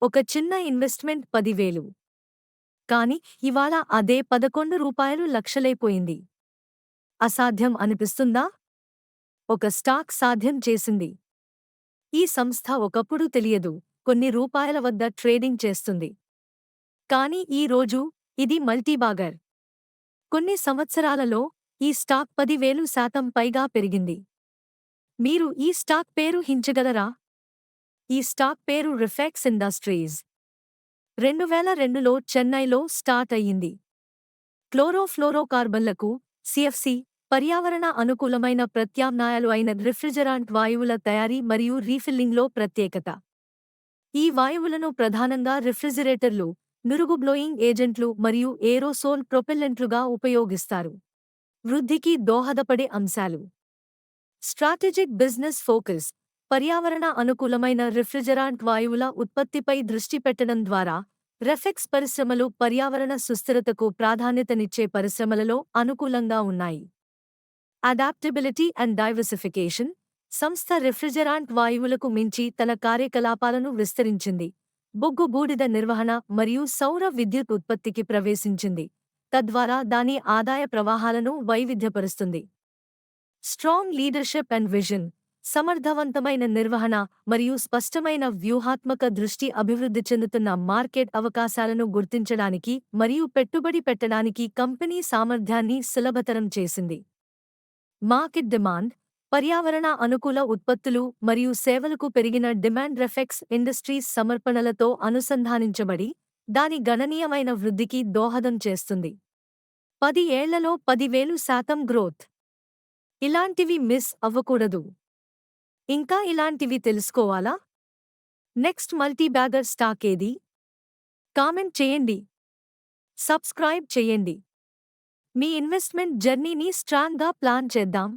ఒక చిన్న ఇన్వెస్ట్మెంట్ 10,000. కానీ ఇవాళ అదే రూ. 11 లక్షలైపోయింది. అసాధ్యం అనిపిస్తుందా? ఒక స్టాక్ సాధ్యం చేసింది. ఈ సంస్థ ఒకప్పుడు తెలియదు, కొన్ని రూపాయల వద్ద ట్రేడింగ్ చేస్తుంది. కానీ ఈ రోజు ఇది మల్టీబాగర్. కొన్ని సంవత్సరాలలో ఈ స్టాక్ 10,000% పైగా పెరిగింది. మీరు ఈ స్టాక్ పేరు హించగలరా? ఈ స్టాక్ పేరు రిఫెక్స్ ఇండస్ట్రీస్. 2002లో చెన్నైలో స్టార్ట్ అయ్యింది. క్లోరోఫ్లోరోకార్బన్లకు, సిఎఫ్సి, పర్యావరణ అనుకూలమైన ప్రత్యామ్నాయాలు అయిన రిఫ్రిజరాంట్ వాయువుల తయారీ మరియు రీఫిల్లింగ్లో ప్రత్యేకత. ఈ వాయువులను ప్రధానంగా రిఫ్రిజిరేటర్లు, నురుగు బ్లోయింగ్ ఏజెంట్లు మరియు ఏరోసోల్ ప్రొపెల్లెంట్లుగా ఉపయోగిస్తారు. వృద్ధికి దోహదపడే అంశాలు. Strategic business focus. పర్యావరణ అనుకూలమైన రిఫ్రిజరాంట్ వాయువుల ఉత్పత్తిపై దృష్టి పెట్టడం ద్వారా రెఫెక్స్ పరిశ్రమలు పర్యావరణ సుస్థిరతకు ప్రాధాన్యతనిచ్చే పరిశ్రమలలో అనుకూలంగా ఉన్నాయి. Adaptability and diversification. సంస్థ రిఫ్రిజరాంట్ వాయువులకు మించి తన కార్యకలాపాలను విస్తరించింది. బొగ్గు బూడిద నిర్వహణ మరియు సౌర విద్యుత్ ఉత్పత్తికి ప్రవేశించింది, తద్వారా దాని ఆదాయ ప్రవాహాలను వైవిధ్యపరుస్తుంది. Strong leadership and vision. సమర్థవంతమైన నిర్వహణ మరియు స్పష్టమైన వ్యూహాత్మక దృష్టి అభివృద్ధి చెందుతున్న మార్కెట్ అవకాశాలను గుర్తించడానికి మరియు పెట్టుబడి పెట్టడానికి కంపెనీ సామర్థ్యాన్ని సులభతరం చేసింది. Market demand. పర్యావరణ అనుకూల ఉత్పత్తులు మరియు సేవలకు పెరిగిన డిమాండ్ రెఫెక్స్ ఇండస్ట్రీస్ సమర్పణలతో అనుసంధానించబడి దాని గణనీయమైన వృద్ధికి దోహదం చేస్తుంది. 10 ఏళ్లలో 10,000% గ్రోత్. ఇలాంటివి మిస్ అవ్వకూడదు. ఇంకా ఇలాంటివి తెలుసుకోవాలా? నెక్స్ట్ మల్టీబ్యాగర్ స్టాక్ ఏది? కామెంట్ చేయండి. సబ్స్క్రైబ్ చేయండి. మీ ఇన్వెస్ట్మెంట్ జర్నీని స్ట్రాంగ్గా ప్లాన్ చేద్దాం.